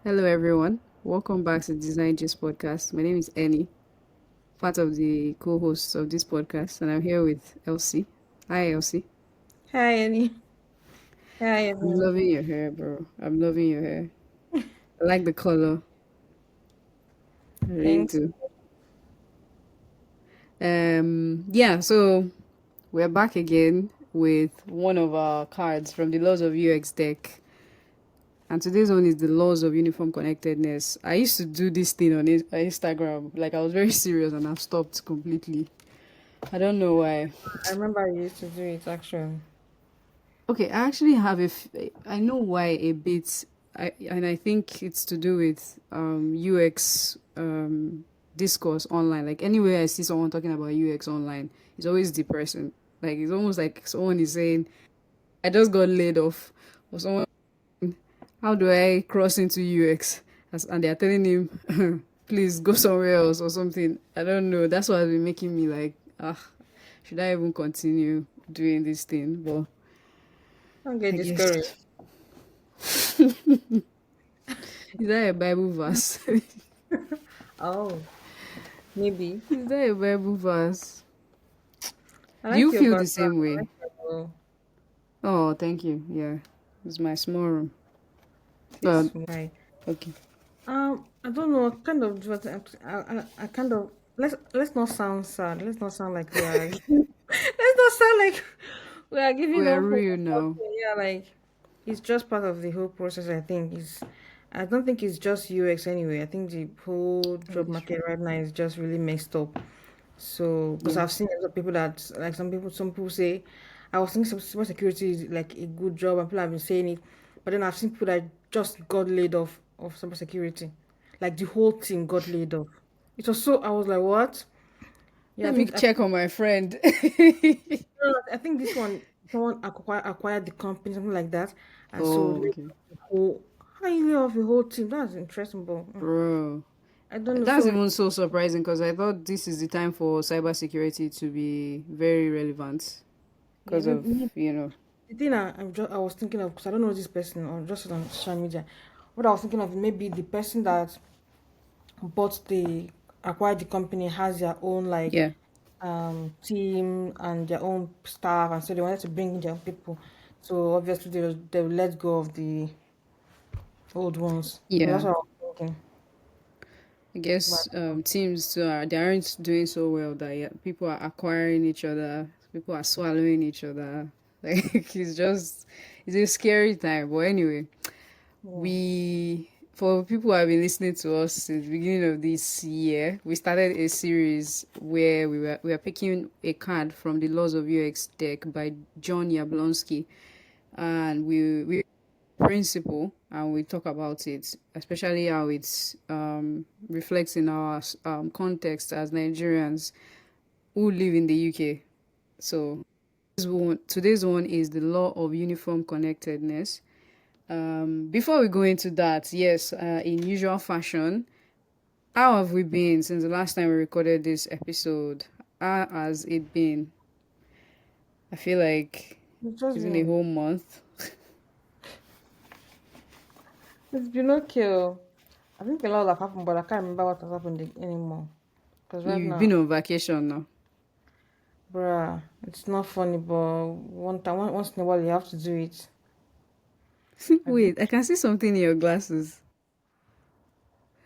Hello, everyone. Welcome back to Design Gist podcast. My name is Annie, part of the co-hosts of this podcast, and I'm here with Elsie. Hi, Elsie. Hi, Annie. Hi, I'm everyone. loving your hair, bro. I'm loving your hair. I like the color. I really Thanks. do. Yeah. So we're back again with one of our cards from the Laws of UX deck. And today's one is the laws of uniform connectedness. I used to do this thing on Instagram. Like I was very serious and I've stopped completely. I don't know why. I remember you used to do it actually. Okay, I actually have I know why a bit. And I think it's to do with UX discourse online. Like anywhere I see someone talking about UX online, it's always depressing. Like it's almost like someone is saying, "I just got laid off," or someone, "How do I cross into UX?" And they're telling him, "Please go somewhere else" or something. I don't know. That's what has been making me like, should I even continue doing this thing? But Don't get I discouraged. guess. Is that a Bible verse? Oh, maybe. Is that a Bible verse? I Do like you your feel the background. same I way? like your Oh, thank you. Yeah, it's my small room. But peaceful. Right. okay. I don't know. Kind of. I kind of. Let's not sound sad. Let's not sound like we are. Let's not sound like we are giving We are up hope. real Or now. something. Yeah, like it's just part of the whole process. I think is. I don't think it's just UX anyway. I think the whole That job is true. market right now is just really messed up. So, because Yeah. I've seen a lot of people that, like some people say, I was thinking cyber security is like a good job, and people have been saying it, but then I've seen people that just got laid off of cyber security, like the whole team got laid off. It was so I was like, what? Yeah, Let me check on my friend. I think this one someone acquired the company, something like that, and so Oh, laid okay. off the whole, how you lay off the whole team? That's interesting, but Bro. I don't know. That's So even so surprising because I thought this is the time for cybersecurity to be very relevant yeah, because of, the thing I was thinking of, because I don't know this person or just on social media, what I was thinking of maybe the person that bought the acquired the company has their own like yeah. team and their own staff, and so they wanted to bring in their own people. So obviously they will let go of the old ones. So that's Yeah. what I was thinking. I But guess teams too they aren't doing so well that yeah, people are acquiring each other, people are swallowing each other. Like it's a scary time. But anyway, yeah, we for people who have been listening to us since the beginning of this year, we started a series where we are picking a card from the Laws of UX deck by John Yablonsky, and we principle and we talk about it, especially how it reflects in our context as Nigerians who live in the UK. So today's one is the law of uniform connectedness. Before we go into that, yes, in usual fashion, how have we been since the last time we recorded this episode? How has it been? I feel like it's just it's been a been whole month. it's been okay. Oh. I think a lot have happened, but I can't remember what has happened anymore. Because right You've been now, on vacation now. bruh, it's not funny, but once in a while you have to do it. I be- Wait, I can see something in your glasses.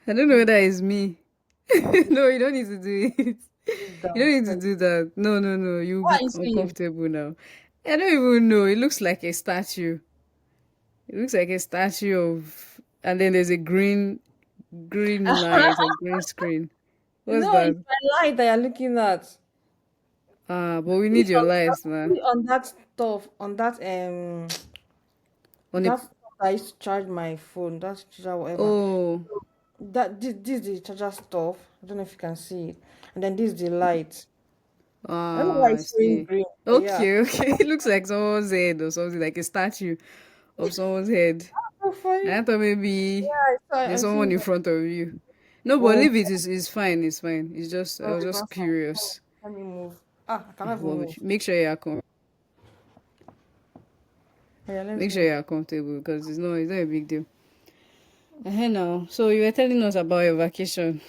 I don't know whether it's me. No, you don't need to do it. Sit You don't down. need to do that. No, no, no. You'll What be are you saying? uncomfortable now. I don't even know. It looks like a statue. It looks like a statue of, and then there's a green light or green screen. What's No, it's that? my light that you're looking at. But we need your lights now. On that stuff, on that On a that stuff that I used to charge my phone, that charger whatever. oh This is the charger stuff. I don't know if you can see it. And then this is the light. I don't know why I it's showing see. green, but yeah. Okay, okay. It looks like someone's head or something, like a statue of someone's head. So funny. I thought maybe Yeah, there's I see someone in it. front of you. No, but Oh, leave it. It's fine. It's fine. It's just I no, was it's not just fine. curious. Let me move. I cannot even But move. make sure you are Yeah, let's make sure move. you are comfortable because it's not a big deal. Now. So you were telling us about your vacation.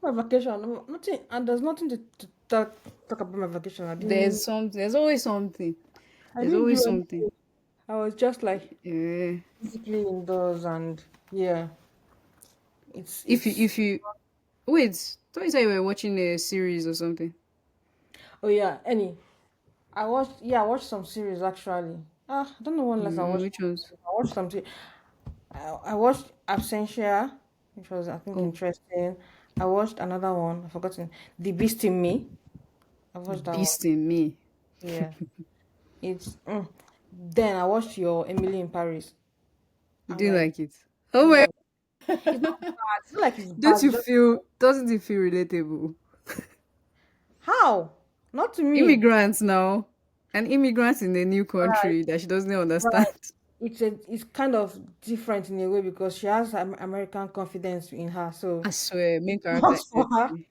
My vacation, nothing, and there's nothing to talk about my vacation. There's something. There's always something. I There's didn't do always something. anything. I was just like Yeah. basically indoors, and yeah, it's If you it's. if you wait, thought you said you were watching a series or something. Oh yeah, I watched some series actually. I don't know when last I watched. Which ones? I watched some. I watched Absentia, which was I think Oh, interesting. I watched another one. I've forgotten. The Beast in Me. I watched that one. Beast in Me. Yeah, it's. Then I watched your Emily in Paris. You I'm didn't like, like it. Oh my! no, it's not bad. It's not like it's Don't bad. you It's just feel? Doesn't it feel relatable? how? Not to me. Immigrants now, an immigrant in a new Right, country that she doesn't understand. right. It's kind of different in a way because she has American confidence in her, so I swear, main it character works for her. energy.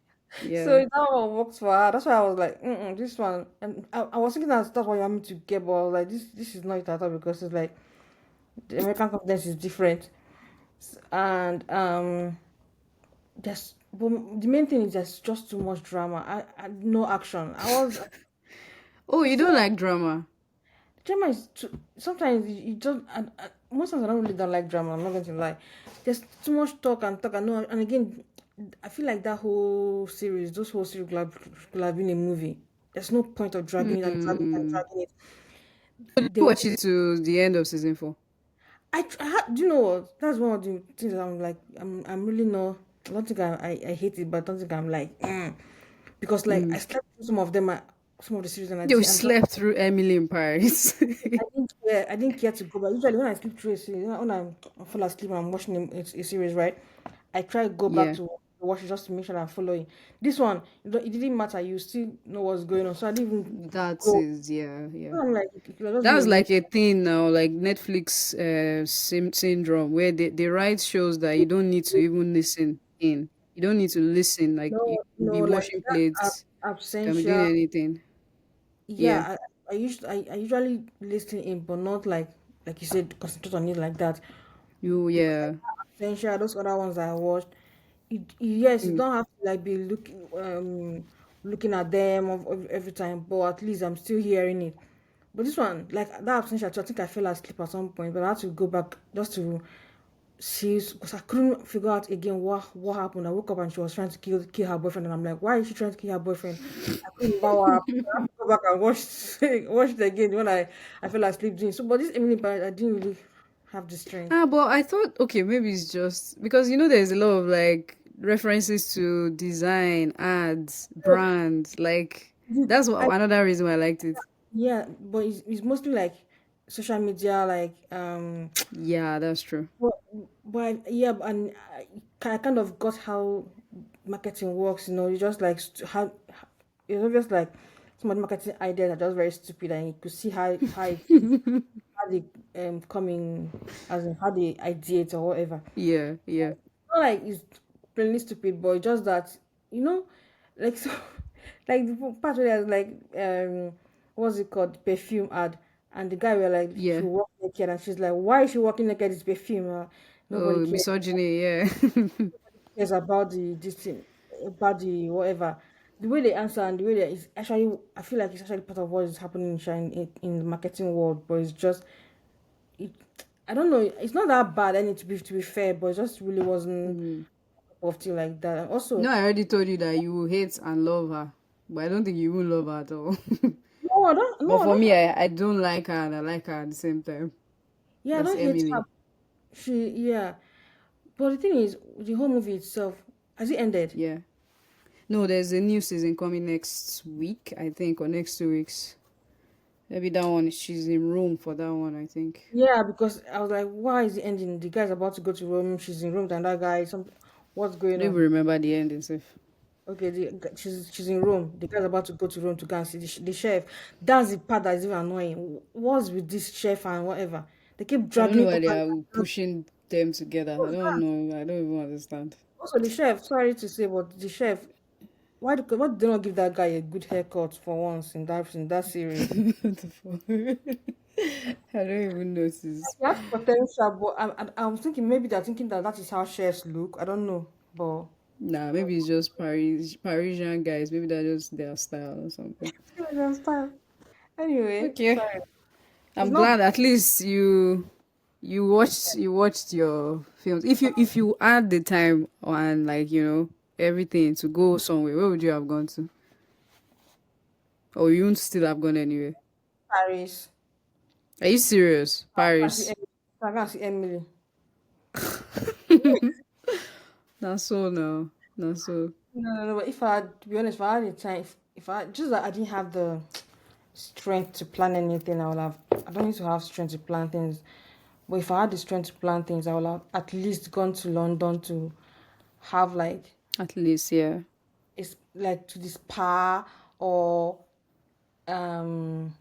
So Yeah. that one works for her. That's why I was like, this one. And I was thinking that's what you want me to get, but I was like, this is not it at all because it's like the American confidence is different, and just but the main thing is there's just too much drama. No action. Oh, you It's not don't like drama? drama is too, sometimes you don't. Most times I don't really don't like drama. I'm not going to lie. There's too much talk and talk and no. And again, I feel like those whole series could have been a movie. There's no point of dragging it and dragging it and Mm. dragging it. They You were. watch it to the end of season 4. Do you know what? That's one of the things that I'm like. I'm really not. I don't think I hate it, but I don't think I'm like because like I Mm. slept through some of them, some of the series, and I You did, and slept through Emily in Paris. I didn't care. I didn't care to go back. Usually, when I sleep through a series, when I fall asleep and I'm watching a series, right? I try to go back Yeah, to watch it just to make sure that I'm following. This one, it didn't matter. You still know what's going on, so I didn't even that go. is yeah, yeah. So I'm like, it could have just been a That's movie. like a thing now, like Netflix syndrome, where they write shows that you don't need to even listen in. You don't need to listen. Like you No, can no, be like washing that plates, can be doing absentia. anything. Yeah. Yeah, I usually listen in, but not like you said, concentrate on it like that. You Because yeah. like Absentia, those other ones that I watched, yes, you Mm. don't have to like be looking at them every time, but at least I'm still hearing it. But this one, like that Absentia, I think I fell asleep at some point, but I had to go back just to see because I couldn't figure out again what happened. I woke up and she was trying to kill her boyfriend, and I'm like, why is she trying to kill her boyfriend? I couldn't remember what happened. I have to go back and watch it again when I fell asleep doing so. But this Emily Paris, I didn't really have the strength. But I thought, okay, maybe it's just because there's a lot of like references to design, ads, No, brands. Like the- that's I, another reason why I liked it. yeah, but it's mostly like social media, like Yeah, that's true. but, yeah, and I kind of got how marketing works. You just like how it's obvious like some of the marketing ideas are just very stupid, and you could see how they coming as in how they ideate or whatever. Yeah, yeah, Not like it's plainly stupid, but it's just that like so, like the part where there's like what's it called, perfume ad, and the guy were like she yeah. walk naked, and she's like, why is she walking naked? It's perfume. Nobody Oh, cares. misogyny. Yeah, Cares about the this thing, about the whatever. The way they answer and the way they is actually, I feel like it's actually part of what is happening in the marketing world, but it's just it. I don't know. It's not that bad, any to be fair, but it just really wasn't mm. of tea like that. And also, I already told you that you hate and love her, but I don't think you will love her at all. no, I don't. But No, I for don't. me, I don't like her and I like her at the same time. Yeah, I That's don't hate her. Emily. Yeah. But the thing is, the whole movie itself, has it ended? Yeah. No, there's a new season coming next week, I think, or next 2 weeks. Maybe that one. She's in Rome for that one, I think. Yeah, because I was like, why is it ending? The guy's about to go to Rome. She's in Rome, and that guy, what's I going don't even on? remember the ending. Safe. Okay, she's in Rome. The guy's about to go to Rome to go and see the chef. That's the part that is even annoying. What's with this chef and whatever? They keep I don't know dragging why up they and are down. pushing them together. I What's don't that? know. I don't even understand. Also, the chef. Sorry to say, but the chef. Why did they not give that guy a good haircut for once in that series? What the fuck? I don't even notice. He has potential, but I'm thinking maybe they're thinking that that is how chefs look. I don't know, but Nah, maybe it's just Parisian guys. Maybe that's just their style or something. I understand. Anyway, Okay. sorry. It's I'm not glad at least you watched your films. If you had the time and like everything to go somewhere, where would you have gone to? Or you wouldn't still have gone anywhere? Paris. Are you serious? I see Paris? Emily. I can see Emily. Not so no, not so. No, no, no. But if I had, to be honest, if I had the time, if I just that I didn't have the strength to plan anything, I would have. I don't need to have strength to plan things. But if I had the strength to plan things, I would have at least gone to London to have like At least, yeah. it's like to the spa or um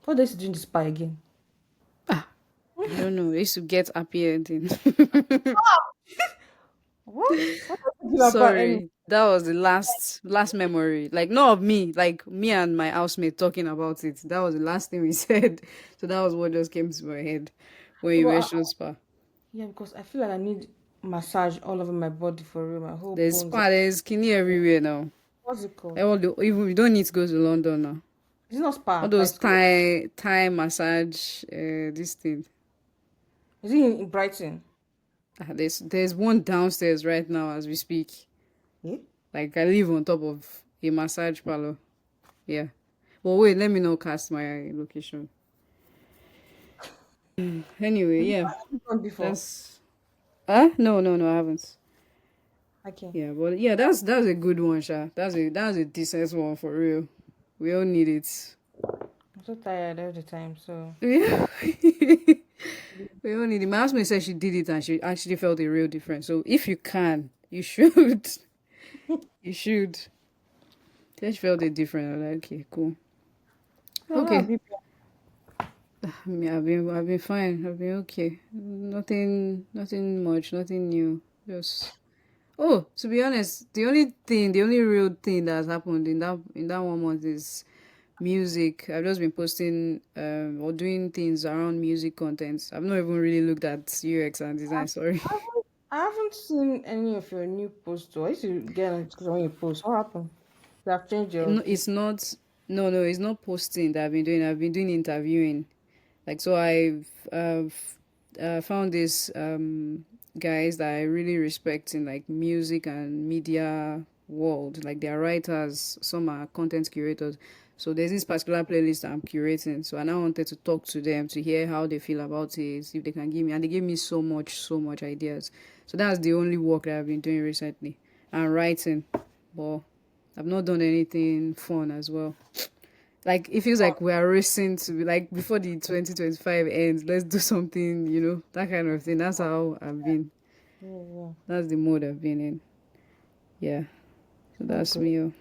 what they used to do in the spa again? Ah, I don't know. I used to get happy ending. What are you thinking about any? Sorry, that was the last memory. Like not of me, like me and my housemate talking about it. That was the last thing we said. So that was what just came to my head when No, you but mentioned spa. yeah, because I feel like I need massage all over my body for real. My whole There's bones. spa, there's skinny everywhere now. What's it called? Even you don't need to go to London now. It's not All spa. those Like Thai massage, this thing. is it in Brighton? There's one downstairs right now as we speak. Yeah. Like I live on top of a massage parlor. Yeah. But wait, let me not cast my location. Anyway, Have you yeah. gone before? That's no, no, no, I haven't. Okay. Yeah, but yeah, that's a good one, Sha. That's a decent one for real. We all need it. I'm so tired all the time. So Yeah. We all need it. My housemate said she did it and she actually felt a real difference. So if you can, you should. You should. She felt a different. I'm like, okay, cool. yeah, that'll Okay. be I mean, I've been fine. I've been okay. Nothing much, nothing new. Just to be honest, the only real thing that has happened in that 1 month is music. I've just been posting or doing things around music content. I've not even really looked at UX and design. Sorry. I haven't seen any of your new posts. So I used to get notification when you post. What happened? You have changed your No, feed. it's not. No, no, it's not posting that I've been doing. I've been doing interviewing. Like so, I've found these guys that I really respect in like music and media world. Like they're writers. Some are content curators. So there's this particular playlist that I'm curating. So I now wanted to talk to them to hear how they feel about it, if they can give me. And they gave me so much ideas. So that's the only work that I've been doing recently. And writing, but I've not done anything fun as well. Like it feels like we are racing to be like before the 2025 ends, let's do something, that kind of thing. That's how I've been. Yeah, yeah. That's the mode I've been in. Yeah. So That's that's good. me. Oh.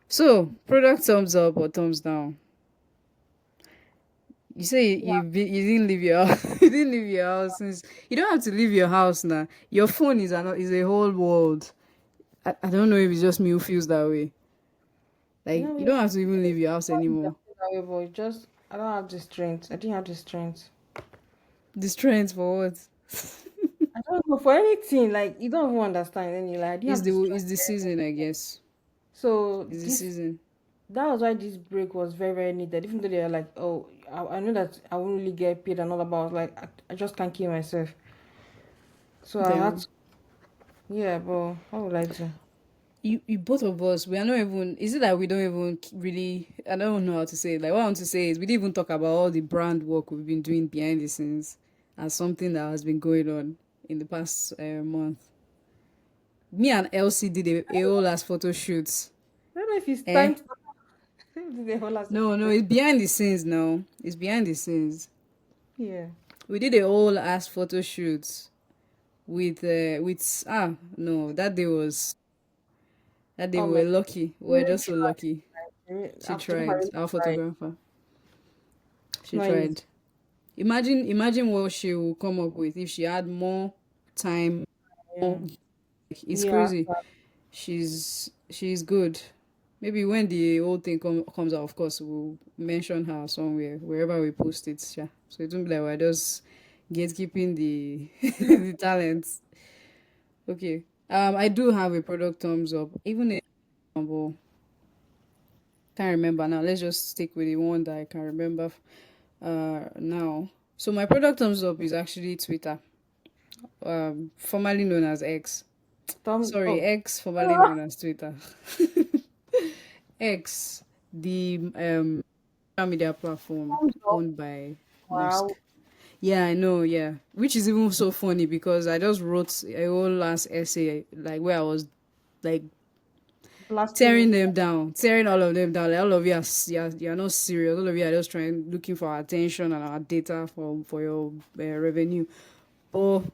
So product thumbs up or thumbs down? You say you didn't leave your house. You didn't leave your house since you don't have to leave your house now. Your phone is a whole world. I don't know if it's just me who feels that way. Like No, you yeah. don't have to even leave your house anymore. But it just I don't have the strength. I didn't have the strength. The strength for what? I don't know for anything. Like you don't even understand. Any like I didn't It's have the the strength. it's the season, I guess. So It's the this season. that was why this break was very very needed. Even though they were like, oh, I know that I won't really get paid and all that, but I was like, I just can't kill myself. So I had Damn. to, yeah. But what would I do? You both of us, we are not even. Is it that we don't even really? I don't know how to say it. Like what I want to say is, we didn't even talk about all the brand work we've been doing behind the scenes as something that has been going on in the past month. Me and Elsie did a whole last photo shoot. I don't know if it's Eh? time to do the whole last No, no, photo. it's behind the scenes now. It's behind the scenes. Yeah. We did a whole ass photo shoot with no, that day Oh we my, were lucky. We were really just so tried. lucky. She Photographer tried. really Our tried. photographer. It's She not easy. tried. Imagine what she will come up with if she had more time. Yeah. More, it's Yeah. crazy. She's good. Maybe when the whole thing comes out, of course, we'll mention her somewhere, wherever we post it. Yeah. So it won't be like we're just gatekeeping the the talents. Okay. I do have a product thumbs up. Even a example, can't remember now. Let's just stick with the one that I can remember now. So my product thumbs up is actually Twitter, formerly known as X. Tom, Sorry, oh, X, formerly known as Twitter. X, the social media platform thumbs up. owned by Musk. Wow. Yeah, I know, yeah. Which is even so funny because I just wrote a whole last essay like where I was like tearing Blasting. them down, tearing all of them down. Like all of you are, you're not serious. All of you are just trying, looking for our attention and our data for your revenue. But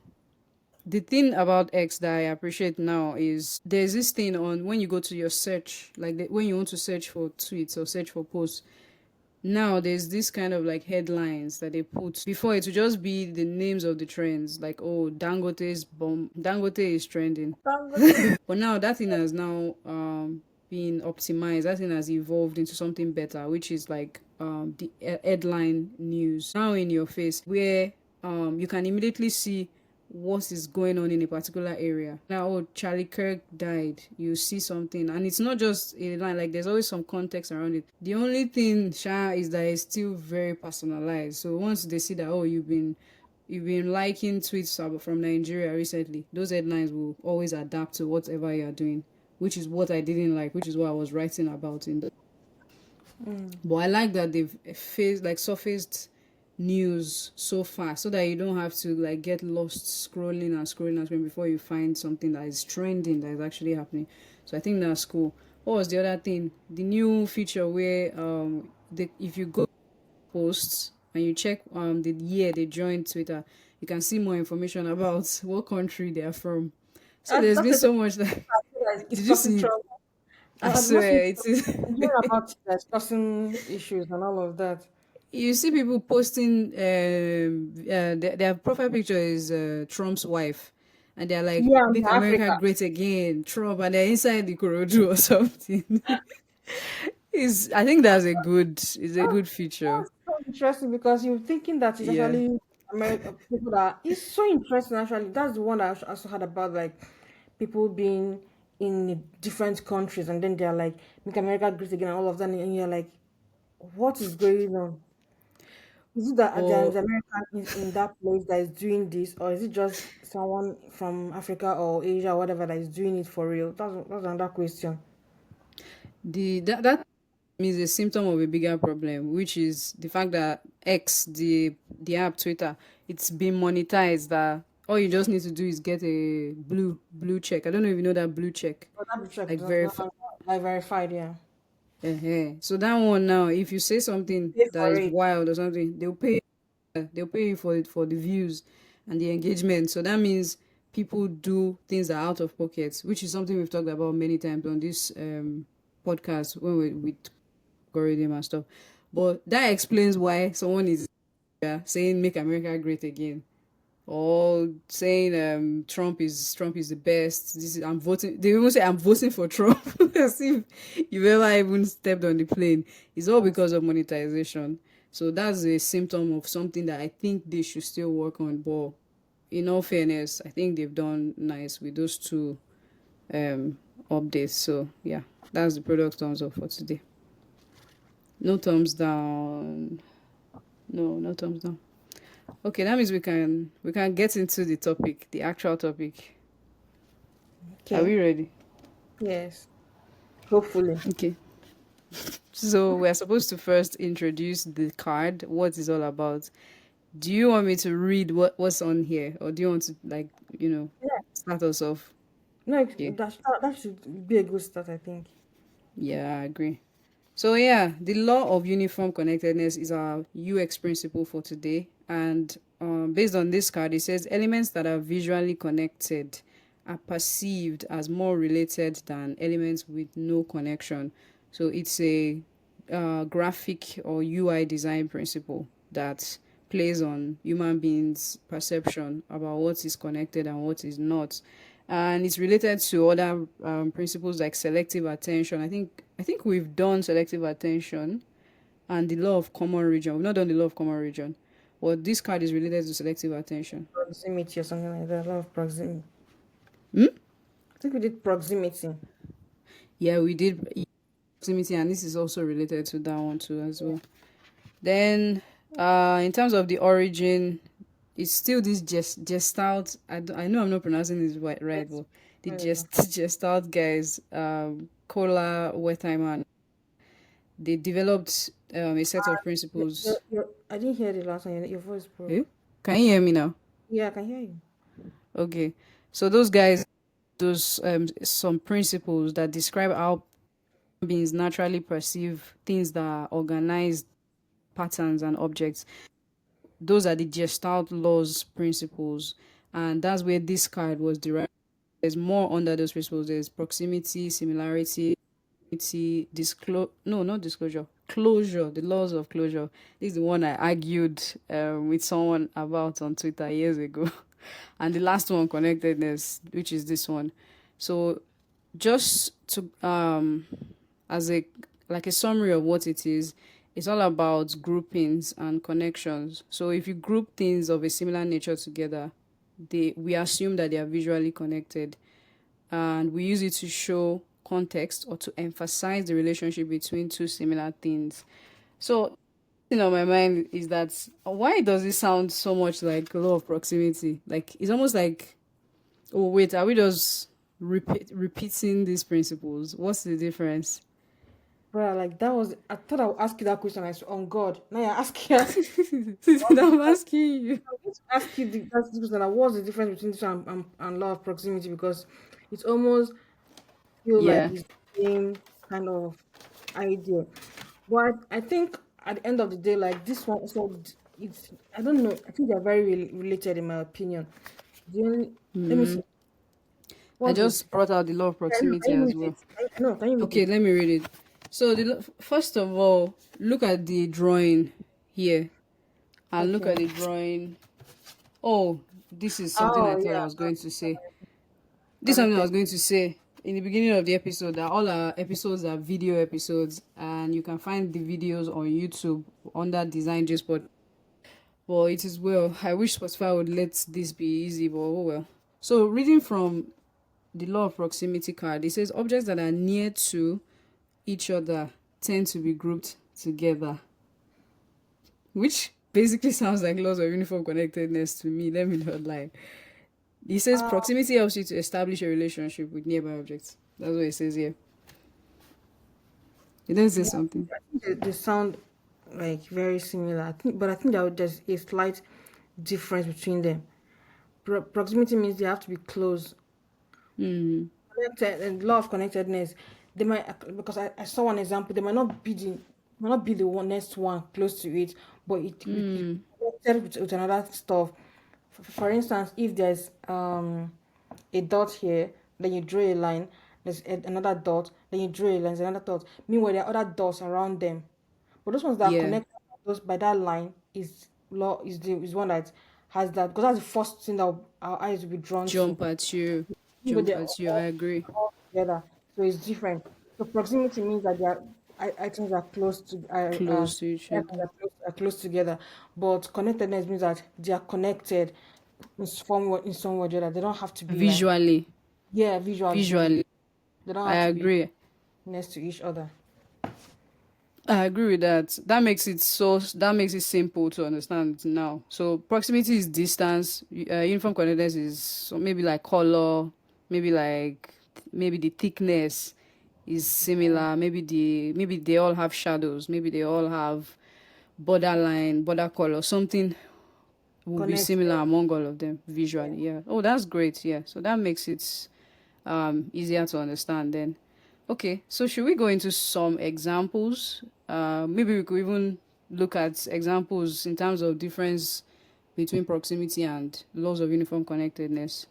the thing about X that I appreciate now is there's this thing on when you go to your search, like when you want to search for tweets or search for posts. Now there's this kind of like headlines that they put before. It would just be the names of the trends, like oh Dangote is trending. Dangote. But now that thing has now been optimized. That thing has evolved into something better, which is like the headline news now in your face, where you can immediately see what is going on in a particular area. Now, oh, Charlie Kirk died. You see something, and it's not just a line. Like there's always some context around it. The only thing, Sha, is that it's still very personalized. So once they see that, oh, you've been liking tweets from Nigeria recently, those headlines will always adapt to whatever you're doing, which is what I didn't like, which is what I was writing about in the. But I like that they've surfaced news so fast so that you don't have to like get lost scrolling and scrolling and scrolling before you find something that is trending that is actually happening. So I think that's cool. What was the other thing? The new feature where if you go posts and you check the year they joined Twitter, you can see more information about what country they are from. So there's That's been the thing so much that I feel like it's did you causing see it? trouble. I I'm not seeing swear it is. hearing about it that's causing issues and all of that. You see people posting their profile picture is Trump's wife, and they're like, Yeah, in make America Africa. great again, Trump, and they're inside the Kurodu or something. Is I think that's a good is a good feature. That's so interesting because you're thinking that it's Yeah. actually America people that it's so interesting actually. That's the one that I also heard about like people being in different countries and then they're like make America great again and all of that and you're like, what is going on? Is it that there's But American in that place that is doing this, or is it just someone from Africa or Asia or whatever that is doing it for real? That's another question. that is a symptom of a bigger problem, which is the fact that X, the app Twitter, it's been monetized. That all you just need to do is get a blue check. I don't know if you know that blue check, But that be checked, like verify. like verified, yeah. So that one now, if you say something Pay that for is it. wild or something, they'll pay you for it for the views and the engagement. So that means people do things that are out of pocket, which is something we've talked about many times on this podcast when we algorithm and stuff. But that explains why someone is saying "Make America Great Again" or saying Trump is the best. This is I'm voting. They even say I'm voting for Trump as if you've ever even stepped on the plane. It's all because of monetization. So that's a symptom of something that I think they should still work on. But in all fairness, I think they've done nice with those two um updates. So yeah, that's the product thumbs up for today. No thumbs down. No thumbs down. Okay, that means we can get into the topic, the actual topic. Are Okay. we ready? Yes. Hopefully. Okay. So we're supposed to first introduce the card, what it's all about. Do you want me to read what's on here, or do you want to Yeah. start us off? No, Okay. that should be a good start, I think. Yeah, I agree. So yeah, the law of uniform connectedness is our UX principle for today, and based on this card, it says elements that are visually connected are perceived as more related than elements with no connection. So it's a graphic or UI design principle that plays on human beings' perception about what is connected and what is not. and it's related to other principles like selective attention. I think we've done selective attention and the law of common region. We've not done the law of common region, but this card is related to selective attention. Proximity or something like that. A lot of proximity. Hmm? I think we did proximity. Yeah, we did proximity, and this is also related to that one too as well. Then, in terms of the origin, it's still this gestalt. I know I'm not pronouncing this right, but the Whatever. gestalt guys, Kohler, Wertheimer, they developed a set of principles. I didn't hear the last one. Your voice Eh? broke. Can you hear me now? Yeah, I can hear you. Okay, so those guys, those some principles that describe how beings naturally perceive things that are organized patterns and objects. Those are the Gestalt laws principles, and that's where this card was derived. There's more under those principles. There's proximity, similarity, no, not disclosure, closure, the laws of closure. This is the one I argued with someone about on Twitter years ago. And the last one, connectedness, which is this one. So just to as a like a summary of what it is, it's all about groupings and connections. So if you group things of a similar nature together, we assume that they are visually connected, and we use it to show context or to emphasize the relationship between two similar things. So thing on my mind is that why does it sound so much like law of proximity? Like it's almost like, oh wait, are we just repeating these principles? What's the difference? Bro, like that was. I thought I would ask you that question. I said, on God. Now you're asking. I'm asking you. I want to ask you that's the question. Like, what's the difference between this and law of proximity? Because it's almost feel like Yeah. it's the same kind of idea. But I think at the end of the day, like this one, so it's I don't know. I think they're very related in my opinion. The only let me see. I What's this? just brought out the law of Can proximity you as read well. it? No, can you read Okay, it? let me read it. So, first of all, look at the drawing here and look Okay. at the drawing. Oh, this is something I Oh thought I yeah, was going to say. This is something I connected. was going to say in the beginning of the episode that all our episodes are video episodes, and you can find the videos on YouTube under Design J Spot. Well, it is well. I wish Spotify would let this be easy, but oh well. So, reading from the law of proximity card, it says objects that are near to each other tend to be grouped together, which basically sounds like laws of uniform connectedness to me. Let me not lie. It says Uh, proximity helps you to establish a relationship with nearby objects. That's what it says here. It doesn't say yeah, something. I think they sound like very similar. But I think there's a slight difference between them. Proximity means they have to be close. Hmm. Connected and law of connectedness. They might because I saw one example. They might not be the one next one close to it, but it Hmm. connected with another stuff. For instance, if there's a dot here, then you draw a line. There's another dot, then you draw a line. There's another dot. Meanwhile, there are other dots around them. But those ones that are Yeah. connected those by that line is one that has that because that's the first thing that our eyes will be drawn to. Jump at you. But Jump they're at you. I agree. all together, so it's different. So proximity means that items are close to Close to each items other. are close together. But connectedness means that they are connected in some way or the other. They don't have to be like Visually. yeah, visually. Visually. They don't I have to be agree. next to each other. I agree with that. That makes it simple to understand now. So proximity is distance. Uniform connectedness is maybe like color, maybe like maybe the thickness is similar. Maybe they all have shadows. Maybe they all have borderline, border color. Something will be similar Connected. among all of them Yeah. visually. Yeah. Oh, that's great. Yeah. So that makes it easier to understand then. Okay, so should we go into some examples? Maybe we could even look at examples in terms of difference between proximity and laws of uniform connectedness.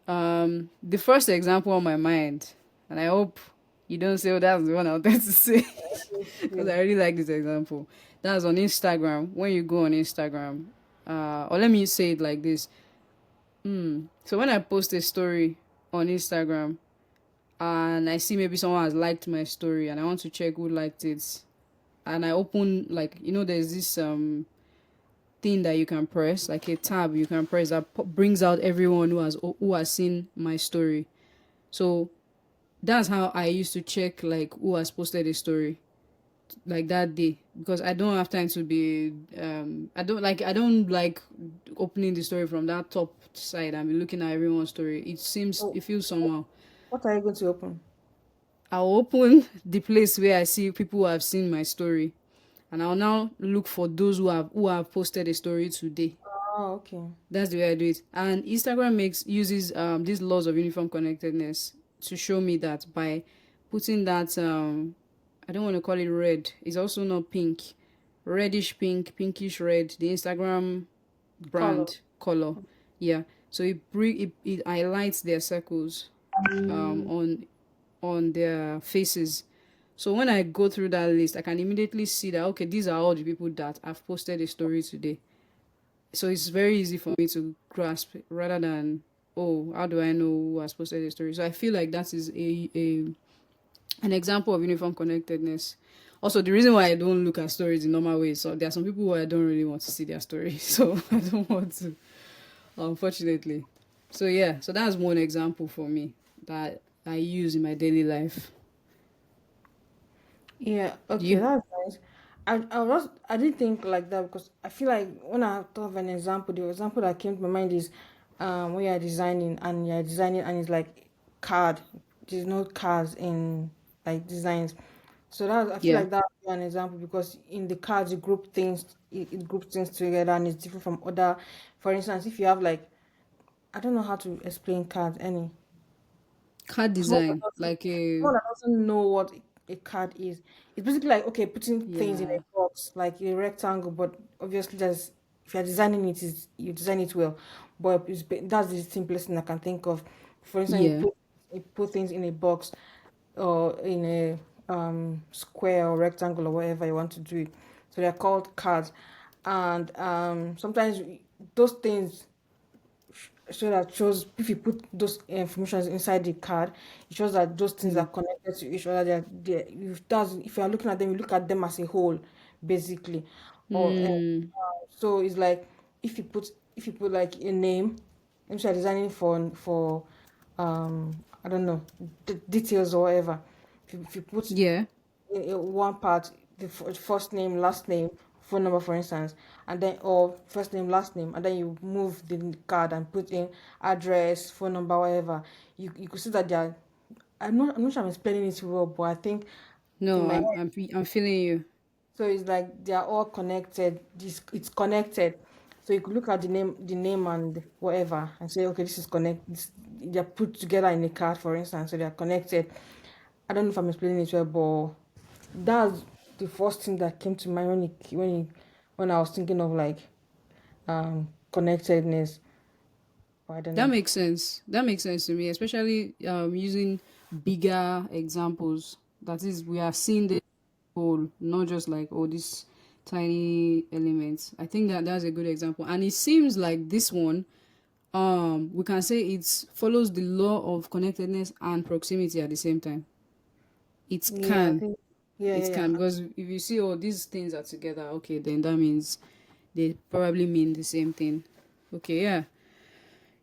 The first example on my mind, and I hope you don't say, oh, that's the one I wanted to say, because Yeah. I really like this example. That's on Instagram. When you go on Instagram, or let me say it like this. So when I post a story on Instagram and I see maybe someone has liked my story and I want to check who liked it. And I open like there's this thing that you can press, like a tab you can press that brings out everyone who has seen my story. So that's how I used to check like who has posted a story like that day because I don't have time to be I don't like opening the story from that top side and be looking at everyone's story. Oh, It feels somehow. what are you going to open? I'll open the place where I see people who have seen my story and I'll now look for those who have posted a story today. Oh, okay. That's the way I do it. And Instagram makes uses these laws of uniform connectedness to show me that by putting that I don't want to call it red. It's also not pink. Reddish pink, pinkish red, the Instagram Color. brand color. Yeah. So it highlights their circles on their faces. So when I go through that list, I can immediately see that okay, these are all the people that have posted a story today. So it's very easy for me to grasp it rather than oh, how do I know who has posted a story? So I feel like that is a an example of uniform connectedness. Also, the reason why I don't look at stories in normal ways, so there are some people who I don't really want to see their story, so I don't want to, unfortunately. So yeah, so that's one example for me that I use in my daily life. Yeah, Do okay, you? that's nice. I didn't think like that because I feel like when I thought of an example, the example that came to my mind is when you're designing and it's like card. There's no cards in like designs. So that I feel Yeah. like that would be an example because in the cards you group things it groups things together and it's different from other. For instance, if you have like I don't know how to explain cards any. Card design, like a Someone that doesn't know what a card is, it's basically like okay, putting things in a yeah, box, like a rectangle, but obviously there's if you're designing it, is you design it well. But that's the simplest thing I can think of. For instance, yeah. you put things in a box or in a square or rectangle or whatever you want to do it. So they're called cards, and sometimes those things so that shows if you put those information inside the card, it shows that those things are Mm. connected to each other. If you are looking at them, you look at them as a whole, basically. Or Mm. so it's like if you put like a name, if you're designing for I don't know details or whatever. If you put Yeah. one part, the first name, last name, phone number, for instance, and then or first name, last name, and then you move the card and put in address, phone number, whatever. You could see that they are. I'm not sure I'm explaining it well, but I think in No, my I'm head, I'm feeling you. so it's like they are all connected. It's connected. So you could look at the name and whatever, and say, okay, this is connect. They're put together in a card, for instance, so they are connected. I don't know if I'm explaining it well, but that's the first thing that came to mind when I was thinking of like connectedness. But I don't That know. makes sense. That makes sense to me, especially using bigger examples. That is, we are seeing the whole, not just like oh this tiny elements. I think that that's a good example, and it seems like this one, we can say it follows the law of connectedness and proximity at the same time. It Yeah, I can, think. Yeah, yeah, it yeah. can because if you see all these things are together, okay, then that means they probably mean the same thing. Okay, yeah.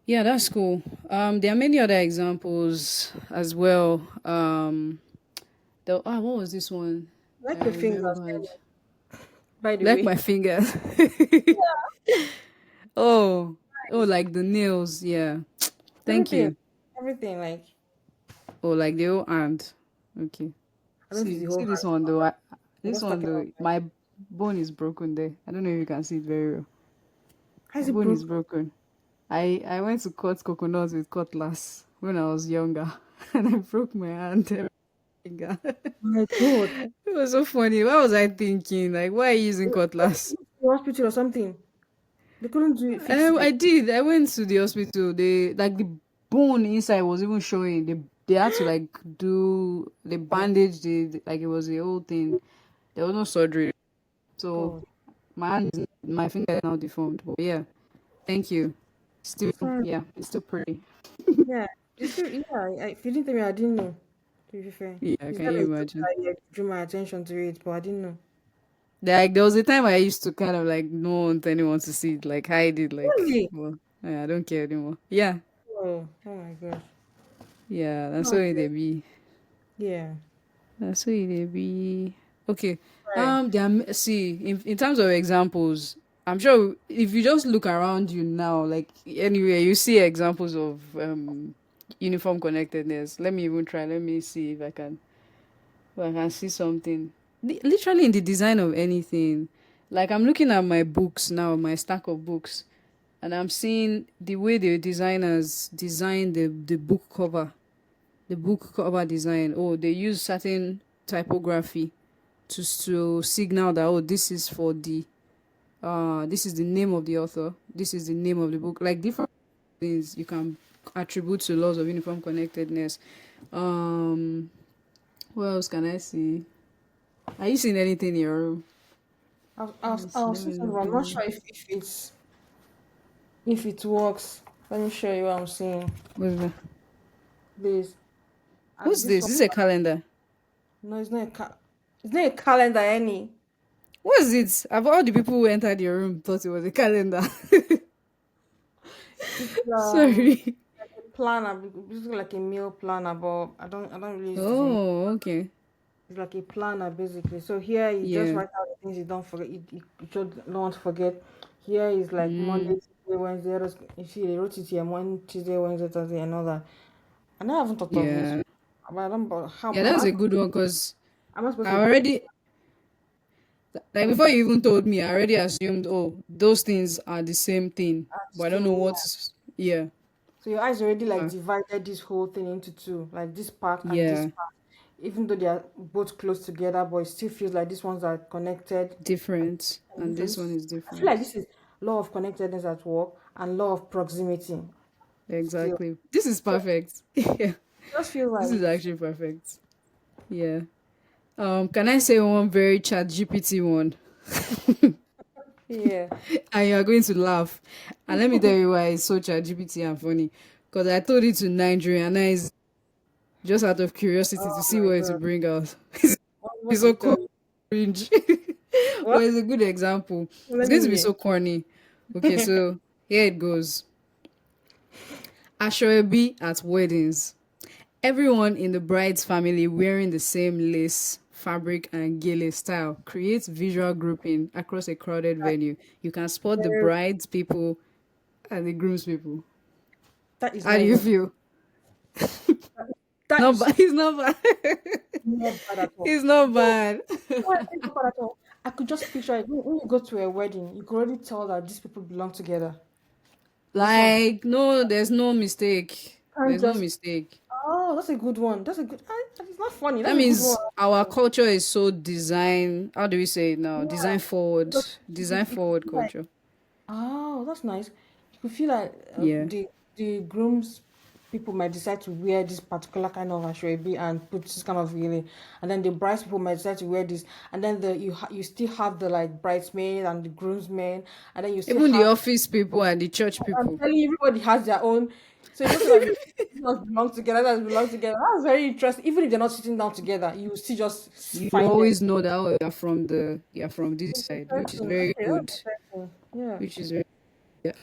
Yeah, that's cool. There are many other examples as well. What was this one? Like I your fingers, remembered. by the Like way. my fingers. Oh, oh, like the nails. Yeah. Thank Everything, you. everything. Like Oh, like the whole hand. Okay. I don't know if it's the See whole this hand. one though. I'm This just one talking though. of like My bone is broken there. I don't know if you can see it very well. how is My it bone is broken? broken. I went to cut coconuts with cutlass when I was younger, and I broke my hand. Finger. Oh my God, It was so funny. What was I thinking? Like, why are you using cutlass? the hospital or something. They couldn't do it, fix it. I did. I went to the hospital. They like the bone inside was even showing. They had to like do the bandage. Like it was the whole thing. There was no surgery. So God, my finger is now deformed. But yeah, thank you. Still, sorry. yeah, it's still pretty. Yeah. It's still, yeah, if you didn't tell me, I didn't know. To be fair, Yeah, it's can not you a joke imagine? that you drew my attention to it, but I didn't know. Like there was a time I used to kind of like not want anyone to see it, like hide it, like Really? well, yeah, I don't care anymore. Yeah, Oh my gosh. yeah, that's Oh, what they dear. be. Yeah. That's what they be. Okay. Right. See, in terms of examples, I'm sure if you just look around you now, like anywhere, you see examples of uniform connectedness. Let me even try. Let me see if I can see something. Literally in the design of anything. Like I'm looking at my books now, my stack of books, and I'm seeing the way the designers design the book cover, the book cover design. Oh, they use certain typography to signal that, oh, this is for the this is the name of the author, this is the name of the book, like different things you can attribute to laws of uniform connectedness. um what else can I see? Are you seeing anything in your room? Let me see, I'll let see me something. look, I'm let me not look. sure if it works. Let me show you what I'm seeing. What's that? Please. What's This this? one. This is a calendar. No, it's not a calendar any. What's it? Of all the people who entered your room thought it was a calendar. It's Sorry. like a planner. It's like a meal planner, but I don't really use it anymore. Oh, okay. It's like a planner basically. So here you just Yeah. write out the things you don't forget. You don't want to forget. Here is like Monday, Mm. Tuesday, Wednesday. You see, they wrote it here Monday, Tuesday, Wednesday, Thursday, and all that. And I haven't thought of it. Yeah. But I don't. But Yeah, that's a good one because am I supposed I to? already, like before you even told me, I already assumed, oh, those things are the same thing, but I don't Same, know yeah. what's. Yeah. So your eyes already like Uh, divided this whole thing into two, like this part and this yeah. part. Even though they are both close together, but it still feels like these ones are connected Different, and and different. this one is I feel like different. this is law of connectedness at work and law of proximity. Still, Exactly. This is perfect. Yeah. just feel This like is actually perfect. Yeah. Can I say one very chat GPT one? yeah. And you are going to laugh. And let me tell you why it's so chat GPT and funny. Because I told it to Nigerian and I just out of curiosity to Oh see my what it will god. bring out. What It's did so you tell you? cringe. But What? it's a good example. It's Let going me to be hear. so corny. Okay, so here it goes. Ashwebi at weddings. Everyone in the bride's family wearing the same lace, fabric, and gele style creates visual grouping across a crowded venue. You can spot the Very, bride's people and the groom's people. that is How not do you even. feel? That Not is bad. It's not bad. not bad at all. It's not No, bad. no, it's not bad at all. I could just picture it. When you go to a wedding, you could already tell that these people belong together. This one Like, no, there's no mistake. can't There's no just. mistake. Oh, that's a good one. That's a good. It's not funny. That That's a good one. means our culture is so design. How do we say it now? Yeah, Design forward. because Design you could forward feel like, culture. oh, that's nice. You could feel like Yeah. the groom's people might decide to wear this particular kind of ashwabi and put this kind of really, and then the bride's people might decide to wear this, and then you still have the like bridesmaid and the groomsmen, and then you still Even the have. office people and the church I'm people. telling you, everybody has their own. So it's not so that you just belong together. That belong together. That's very interesting. Even if they're not sitting down together, you still just You find them. always know that, oh, you're from this It's side, which is interesting. very Okay, good. that's interesting. Yeah. Which is very, yeah.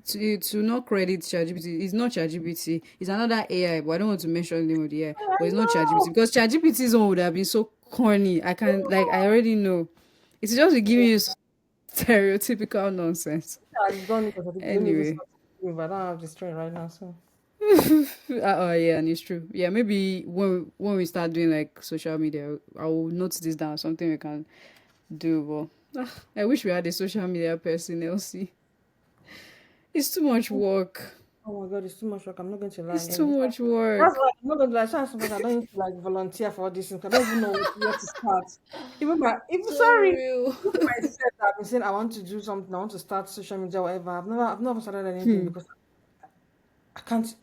To not credit ChatGPT, it's not ChatGPT. It's another AI, but I don't want to mention the name of the AI. I But it's not ChatGPT know. because ChatGPT's one would have been so corny. I can like I already know. It's just to give you stereotypical nonsense. I've done it because you don't even Anyway, start to do, but I don't have the strength right now. So oh yeah, and it's true. Yeah, maybe when we start doing like social media, I will note this down. Something we can do. But I wish we had a social media person, Elsie. It's too much work. oh my god, it's too much work. I'm not going to lie. It's too And much that's work. why I'm not going to lie. Sometimes I don't even like volunteer for all these things. I don't even know where to start. Even So sorry, real. even myself, I've been saying I want to do something. I want to start social media, whatever. I've never started anything because I can't.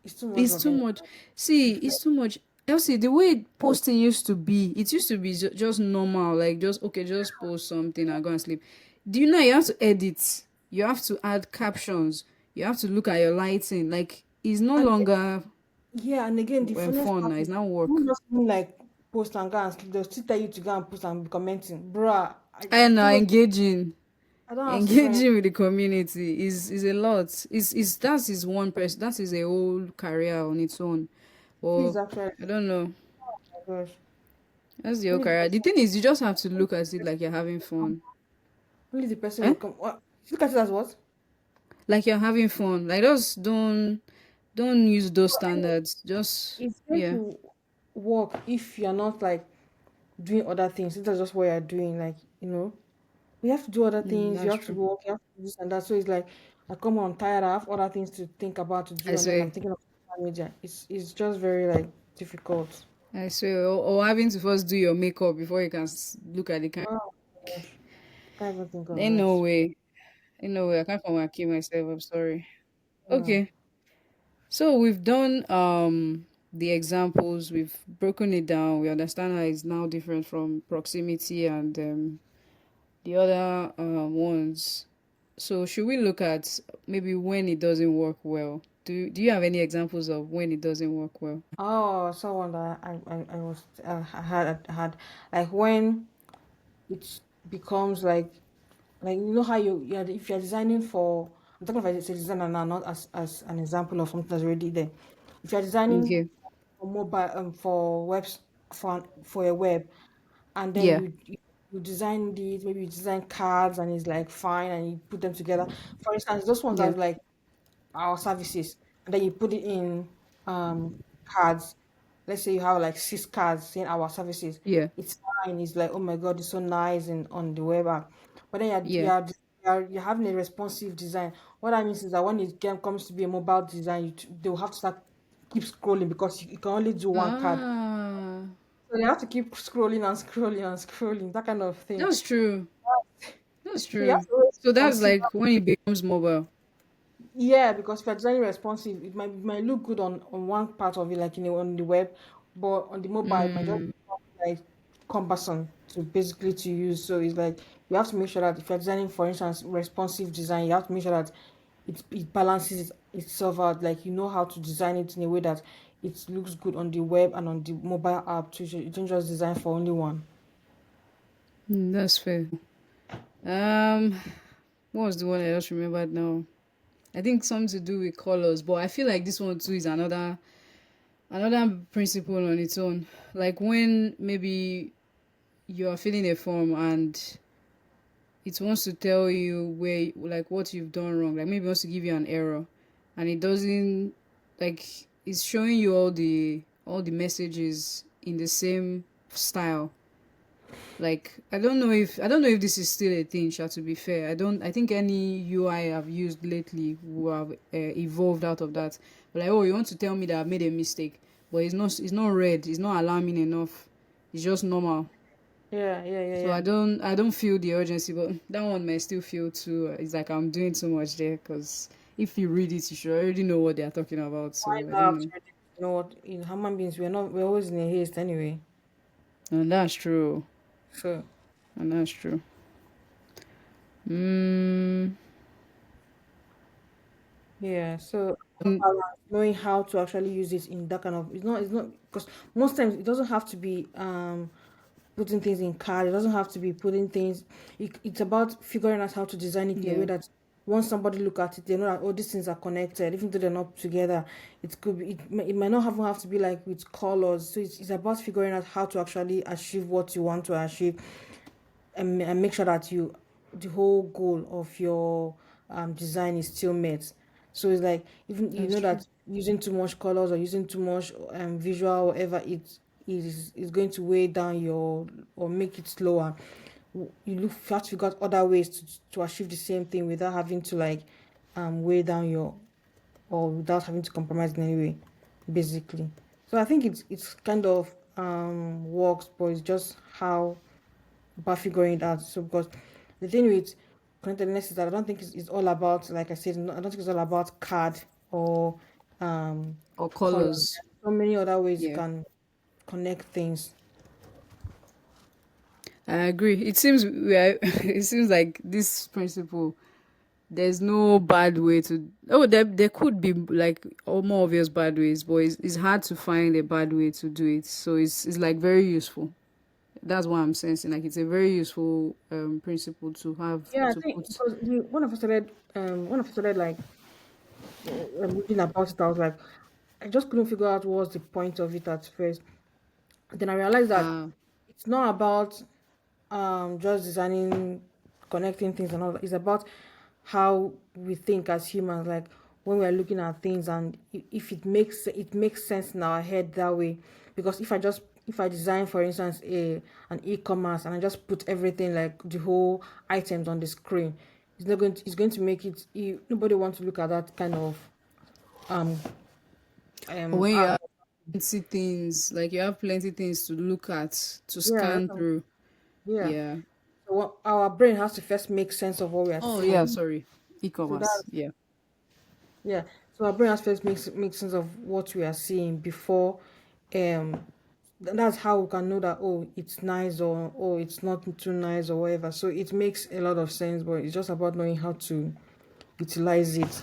It's too much It's work. too And much. See, it's too much. Elsie, the way posting used to be, it used to be just normal, like just okay, just post something and go and sleep. Do you know you have to edit? You have to add captions. You have to look at your lighting. Like it's no And longer yeah, and again, the funniest fun part now. is It's now you work. just mean like post and go and sleep. They'll still tell you to go and post and be commenting. Bruh, And do you know I don't have strength. engaging with the community is a lot. Is That's his one person. That is a whole career on its own. Please Or actually, I don't know. oh my gosh. That's the whole Only the career. The person thing is, you just have to look at it like you're having fun. only the person Eh? will come. What? Look at it as what? Like you're having fun. Like just don't use those But anyway, standards. Just it's going yeah. to work if you're not like doing other things. That's just what you're doing. Like, we have to do other things. You That's have to true. work. You have to do this and that. So it's like, I come on, I'm tired. I have other things to think about to I do, and then I'm swear. thinking of social media. It's just very like difficult. I swear. Or having to first do your makeup before you can look at the camera. Oh gosh, can't even think of Ain't no it. way. Ain't no way. I can't come and kill myself. I'm sorry. Yeah. Okay. So we've done the examples, we've broken it down, we understand how it's now different from proximity and the other ones. So should we look at maybe when it doesn't work well? Do you have any examples of when it doesn't work well? Oh, someone that I was I had like when it becomes like how if you're designing for, I'm talking about as a designer now, not as an example of something that's already there. If you're designing Okay. for mobile for webs for a web, and then Yeah. you design it, maybe you design cards and it's like fine and you put them together. For instance, those ones Yeah. that's like our services, and then you put it in cards. Let's say you have like 6 cards saying our services. Yeah. It's fine. It's like, oh my god, it's so nice and on the web app. But then Yeah. you're having a responsive design. What that means is that when comes to be a mobile design, they'll have to start keep scrolling because you can only do one card. Ah, So they have to keep scrolling and scrolling and scrolling, that kind of thing. that's true. That's So you have true. to always So that's consider. like when it becomes mobile. Yeah, because if you're designing responsive, it might look good on one part of it, like on the web, but on the mobile, it might just Mm, become like cumbersome to use. So it's like you have to make sure that if you're designing, for instance, responsive design, you have to make sure that it balances itself out. Like you know how to design it in a way that it looks good on the web and on the mobile app too. So you don't just design for only one. that's fair. Um, what was the one I just remembered now? I think something to do with colors, but I feel like this one too is another principle on its own. Like when maybe you are filling a form and it wants to tell you where like what you've done wrong. Like maybe it wants to give you an error, and it doesn't like it's showing you all the messages in the same style. Like I don't know if this is still a thing, Sha, to be fair. I think any UI I've used lately will have evolved out of that. But like, oh, you want to tell me that I've made a mistake, but it's not red, it's not alarming enough. It's just normal. Yeah, yeah, yeah, So yeah. I don't feel the urgency, but that one may still feel too. It's like I'm doing too much there because if you read it, you should already know what they are talking about. Why So I don't not? know. You know what? In human beings, we're always in a haste anyway. And that's true. So And that's true. Mm, yeah, so mm, knowing how to actually use it in that kind of, it's not because most times it doesn't have to be putting things in card. It doesn't have to be putting things. It's about figuring out how to design it in a way yeah. that once somebody look at it, they know that, oh, these things are connected, even though they're not together. It could be. It might not have to be like with colors. So it's about figuring out how to actually achieve what you want to achieve, and make sure that the whole goal of your design is still met. So it's like even you That's know true. that using too much colors or using too much visual, whatever, it is going to weigh down your or make it slower. You have to figure out other ways to achieve the same thing without having to like weigh down your, or without having to compromise in any way, basically. So I think it's kind of works, but it's just how about figuring it out. So because the thing with connectedness is that I don't think it's all about, like I said, I don't think it's all about card or um Or color. colors. There's so many other ways you Yeah. can connect things. I agree. It seems we are, it seems like this principle there's no bad way to. Oh, there could be like more obvious bad ways, but it's hard to find a bad way to do it. So it's like very useful. That's what I'm sensing. Like it's a very useful principle to have Yeah, I to think put. because when I first started like reading about it, I was like, I just couldn't figure out what's the point of it at first. Then I realized that Uh, it's not about just designing, connecting things and all that. It's about how we think as humans, like when we're looking at things, and if it makes sense in our head that way. Because if I design, for instance, a an e-commerce, and I just put everything like the whole items on the screen, it's going to make it nobody wants to look at that kind of um when you art. have plenty things, like you have plenty things to look at, to Yeah, scan through. yeah. Yeah. So our brain has to first make sense of what we are Oh yeah, seeing. sorry. So E-commerce. that Yeah. Yeah. So our brain has first makes sense of what we are seeing before that's how we can know that, oh, it's nice, or oh, it's not too nice, or whatever. So it makes a lot of sense, but it's just about knowing how to utilize it.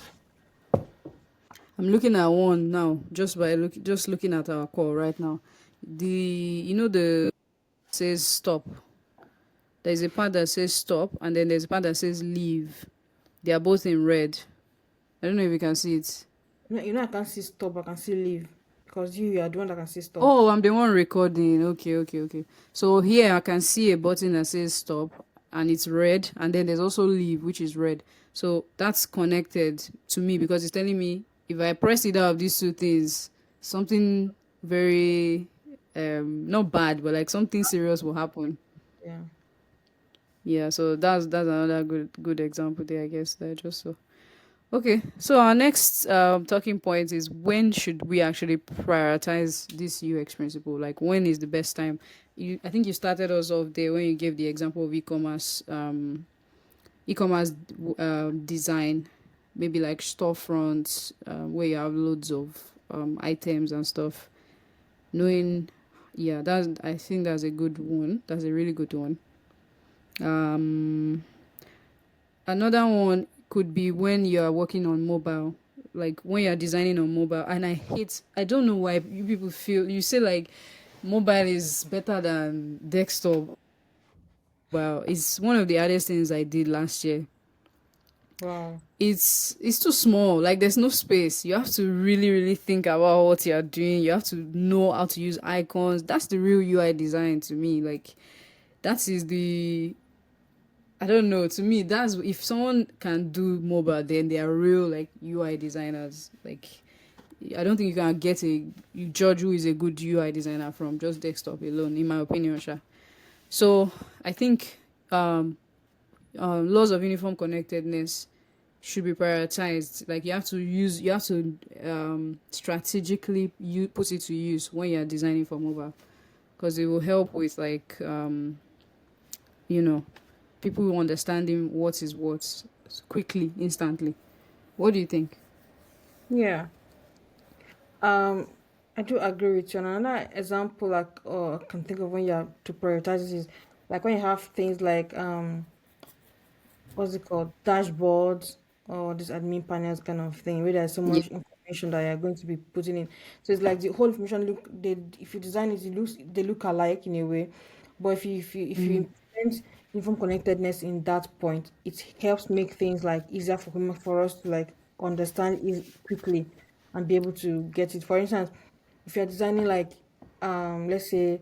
I'm looking at one now, just looking at our call right now. The the says stop. There's a part that says stop, and then there's a part that says leave. They are both in red. I don't know if you can see it. I can see stop, I can see leave. Because you are the one that can see stop. Oh, I'm the one recording. Okay, okay, okay. So here I can see a button that says stop and it's red, and then there's also leave, which is red. So that's connected to me because it's telling me if I press either of these two things, something very not bad, but like something serious will happen. Yeah. Yeah, so that's another good example there, I guess. That I just saw. Okay, so our next talking point is when should we actually prioritize this UX principle? Like, when is the best time? I think you started us off there when you gave the example of e-commerce design, maybe like storefronts where you have loads of items and stuff. Knowing, yeah, that's I think that's a good one. That's a really good one. Um, Another one could be when you are working on mobile, like when you're designing on mobile. And I don't know why you people feel, you say like mobile is better than desktop. Well, it's one of the hardest things I did last year. Wow. It's too small, like there's no space. You have to really think about what you're doing. You have to know how to use icons. That's the real UI design to me. Like that is the I don't know. To me, that's if someone can do mobile, then they are real like UI designers. Like I don't think you can you judge who is a good UI designer from just desktop alone, in my opinion, Sha. So I think laws of uniform connectedness should be prioritized. Like you have to strategically put it to use when you're designing for mobile, because it will help with like you know people understanding what is what quickly, instantly. What do you think? Yeah. Um, I do agree with you. And another example, like, I can think of when you have to prioritize this is like when you have things like what's it called, dashboards, or this admin panels kind of thing, where there's so Yeah. much information that you're going to be putting in. So it's like the whole information look they if you design it, they look alike in a way. But if you Mm. implement uniform connectedness in that point, it helps make things like easier for us to like understand it quickly and be able to get it. For instance, if you're designing like let's say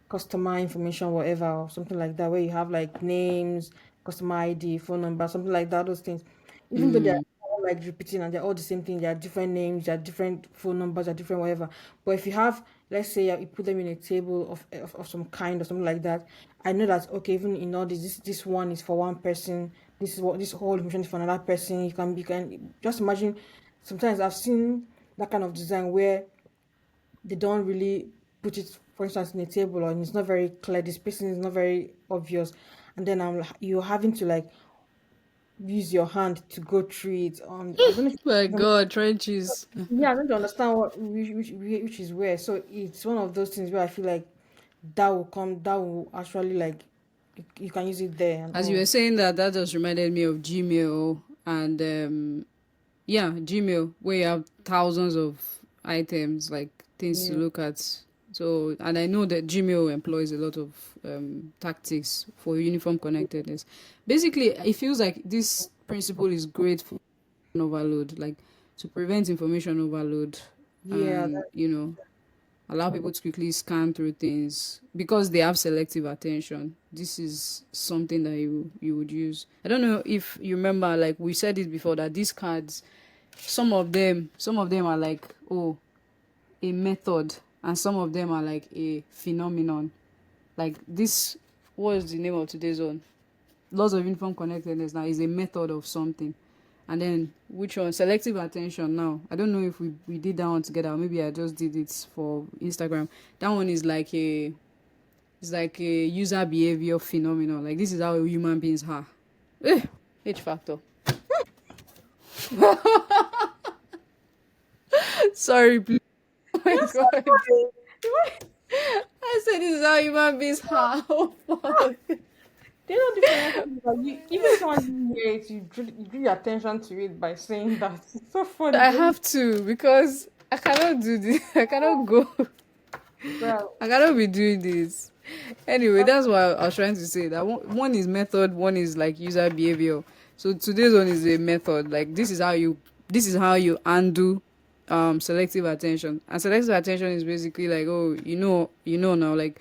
customer information, whatever, or something like that, where you have like names, customer ID, phone number, something like that, those things. Even though they're Mm. all like repeating and they're all the same thing, they are different names, they are different phone numbers, they are different whatever. But if you have, let's say, you put them in a table of some kind or something like that, I know that okay, even in all this one is for one person, this whole information is for another person. You can just imagine. Sometimes I've seen that kind of design where they don't really put it, for instance, in a table, or it's not very clear. The spacing is not very obvious, and then you're having to like use your hand to go through it. I don't know. My If, God, trenches. yeah, I don't understand which is where. So it's one of those things where I feel like that will actually like you can use it there and As you were all. saying that, that just reminded me of Gmail and yeah, Gmail, where you have thousands of items, like things to Yeah. look at. So, and I know that Gmail employs a lot of tactics for uniform connectedness. Basically, it feels like this principle is great for overload, like to prevent information overload, Yeah. and allow people to quickly scan through things because they have selective attention. This is something that you would use. I don't know if you remember, like we said it before, that these cards, some of them are like, oh, a method, and some of them are like a phenomenon. Like this, what is the name of today's one? Laws of uniform connectedness now is a method of something. And then which one? Selective attention now. I don't know if we did that one together, or maybe I just did it for Instagram. That one is like a it's like a user behavior phenomenon. Like this is how human beings are. Eh, H factor. Sorry, please. Oh my Yes, god. okay. I said this is how human beings are. Oh fuck. They know different. Like even if someone didn't hear it, you drew your attention to it by saying that. It's so funny. I have to because I cannot do this. I cannot go. Bro, I cannot be doing this. Anyway, that's what I was trying to say. That one is method, one is like user behavior. So today's one is a method. Like this is how you undo selective attention. And selective attention is basically like, oh, now, like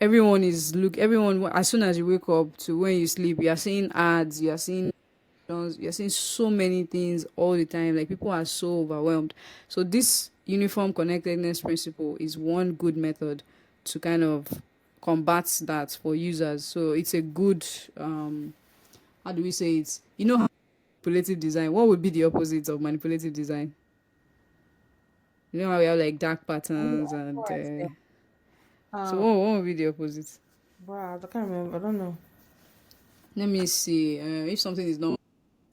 everyone, as soon as you wake up to when you sleep, you are seeing ads, you're seeing so many things all the time. Like people are so overwhelmed. So this uniform connectedness principle is one good method to kind of combat that for users. So it's a good how do we say it? Manipulative design. What would be the opposite of manipulative design? You know how we have like dark I know patterns and what I said. so Um, what would be the opposite? bro, I can't remember. I don't know. Let me see. If something is not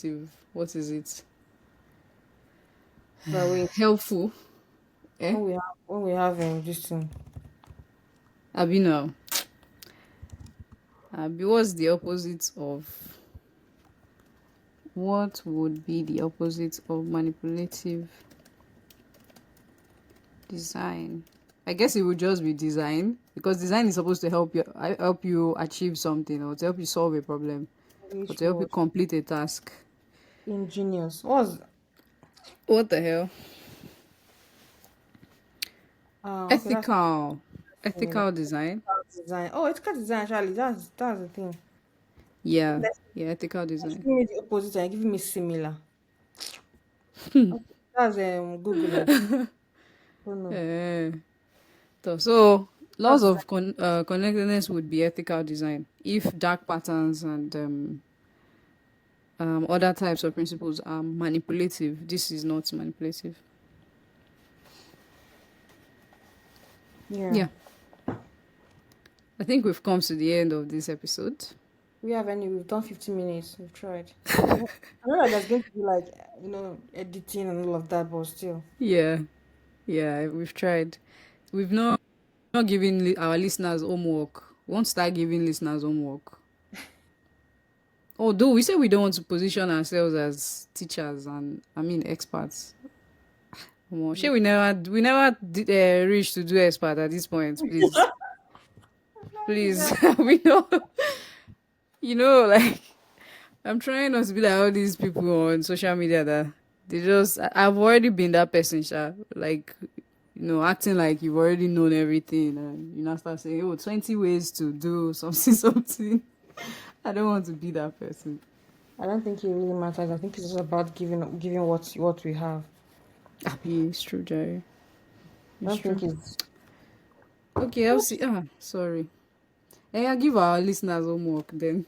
manipulative, what is it? But wait, Helpful. Eh? when we have this thing, Abi now. What's the opposite of what would be the opposite of manipulative design? I guess it would just be design because design is supposed to help you achieve something or to help you solve a problem or which to help you was complete a task. ingenious. What was What the hell? okay, that's Ethical, similar. ethical design. Design. Oh, it's got design actually. That's the thing. Yeah, Let's yeah, ethical let's design. give me the opposite and give me similar. Okay, that's Google. I don't know. Eh. So laws That's of connectedness would be ethical design if dark patterns and other types of principles are manipulative. This is not manipulative. yeah. Yeah, I think we've come to the end of this episode. We have any? We've done 15 minutes. We've tried. I know that there's going to be like editing and all of that, but still. Yeah, yeah, we've tried. We've not given our listeners homework. We won't start giving listeners homework. Although we say we don't want to position ourselves as teachers and I mean experts. Omo, Yeah. shey we never reach to do expert at this point, please. Please. we know like I'm trying not to be like all these people on social media that I've already been that person, sha. Like, acting like you've already known everything and you now start saying, oh, 20 ways to do something, something. I don't want to be that person. I don't think it really matters. I think it's just about giving what we have. Happy, it's true, Jerry. I It's don't think true. it's. Okay, I'll see. Sorry. I'll give our listeners homework then.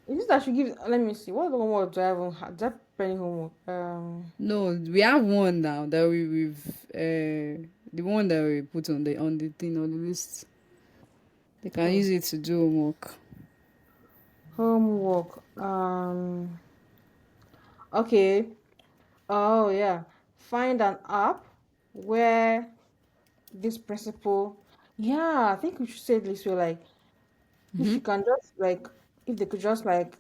Is it that should give? Let me see. What homework do I even have? Do I have any homework? No, we have one now that the one that we put on the thing on the list. They can Oh, use it to do homework. homework. Okay. Oh yeah. Find an app where this principle. Yeah, I think we should say it this way. Like, if you can just like, if they could just like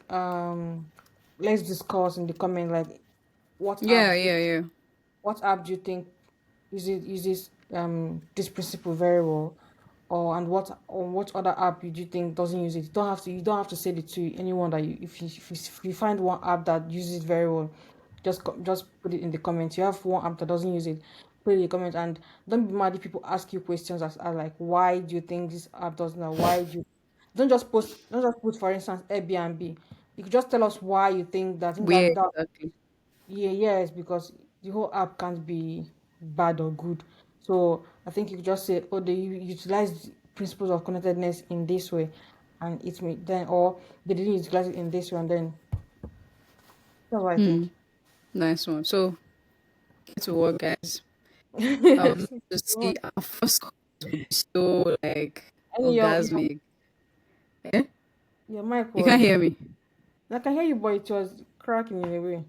let's discuss in the comment, like what Yeah, app do you yeah, yeah. what app do you think uses this principle very well, or and what other app do you think doesn't use it? You don't have to say it to anyone that if you find one app that uses it very well, just put it in the comments. You have one app that doesn't use it, put it in the comments, and don't be mad if people ask you questions as like, why do you think this app doesn't, or why do you don't just put, for instance, Airbnb. You could just tell us why you think that. I think Yeah, that exactly. yeah, yes, because the whole app can't be bad or good. So I think you could just say, oh, they utilize principles of connectedness in this way, and it's me then, or they didn't utilize it in this way, and then that's what I Hmm. think. Nice one. So get to work, guys. I would love Yes. to see our first call be so like And orgasmic. Eh? your mic You can't was, hear me. I can hear you, but it was cracking in a way.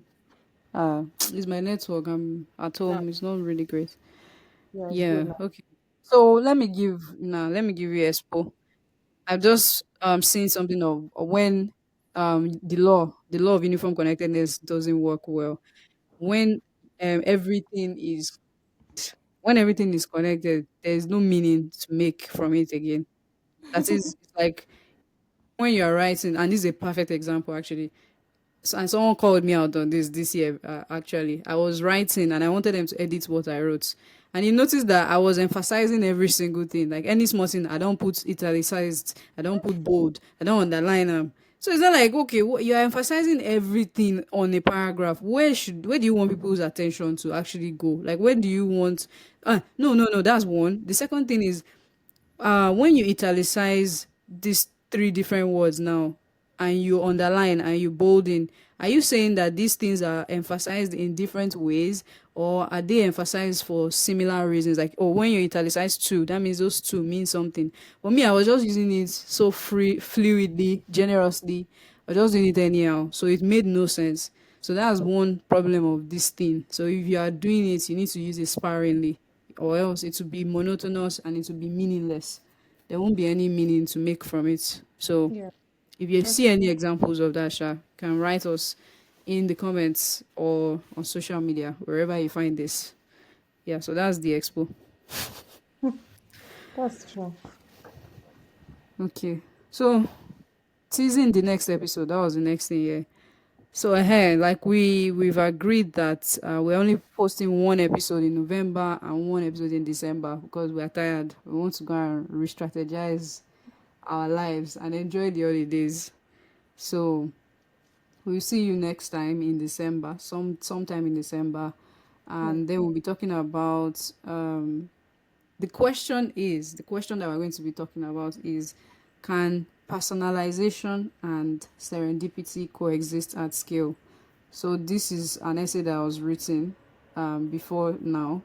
It's my network. I'm at No, home. It's not really great. yeah, it's good Yeah. now. Okay. So let me give you expo. I've just seen something of when the law of uniform connectedness doesn't work well. When everything is when everything is connected, there is no meaning to make from it again. That is, it's like when you are writing, and this is a perfect example actually. And someone called me out on this year. Actually, I was writing and I wanted them to edit what I wrote, and you noticed that I was emphasizing every single thing. Like any small thing, I don't put italicized, I don't put bold, I don't underline them. So it's not like, okay, you are emphasizing everything on a paragraph. Where do you want people's attention to actually go? Like where do you want? No. That's one. The second thing is when you italicize these three different words now and you underline and you bolding, are you saying that these things are emphasized in different ways, or are they emphasized for similar reasons? Like, oh, when you italicize two, that means those two mean something. For me, I was just using it so fluidly, generously. I was just doing it anyhow, so it made no sense. So that's one problem of this thing. So if you are doing it, you need to use it sparingly, or else it will be monotonous and it will be meaningless. There won't be any meaning to make from it. So Yeah, if you that's see any examples of that, Sha, can write us in the comments or on social media, wherever you find this. Yeah, so that's the expo. that's true. Okay. So teasing the next episode, that was the next thing, yeah. So like we've agreed that we're only posting one episode in November and one episode in December because we're tired. We want to go and re-strategize our lives and enjoy the holidays. So we'll see you next time in December, sometime in December, Yeah. and then we'll be talking about the question that we're going to be talking about is, can personalization and serendipity coexist at scale? So this is an essay that was written before now,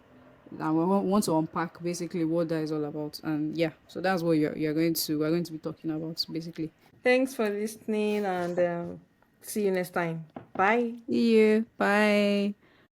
and we want to unpack basically what that is all about. And yeah, so that's what we're going to be talking about basically. Thanks for listening, and see you next time. Bye. See you. Bye.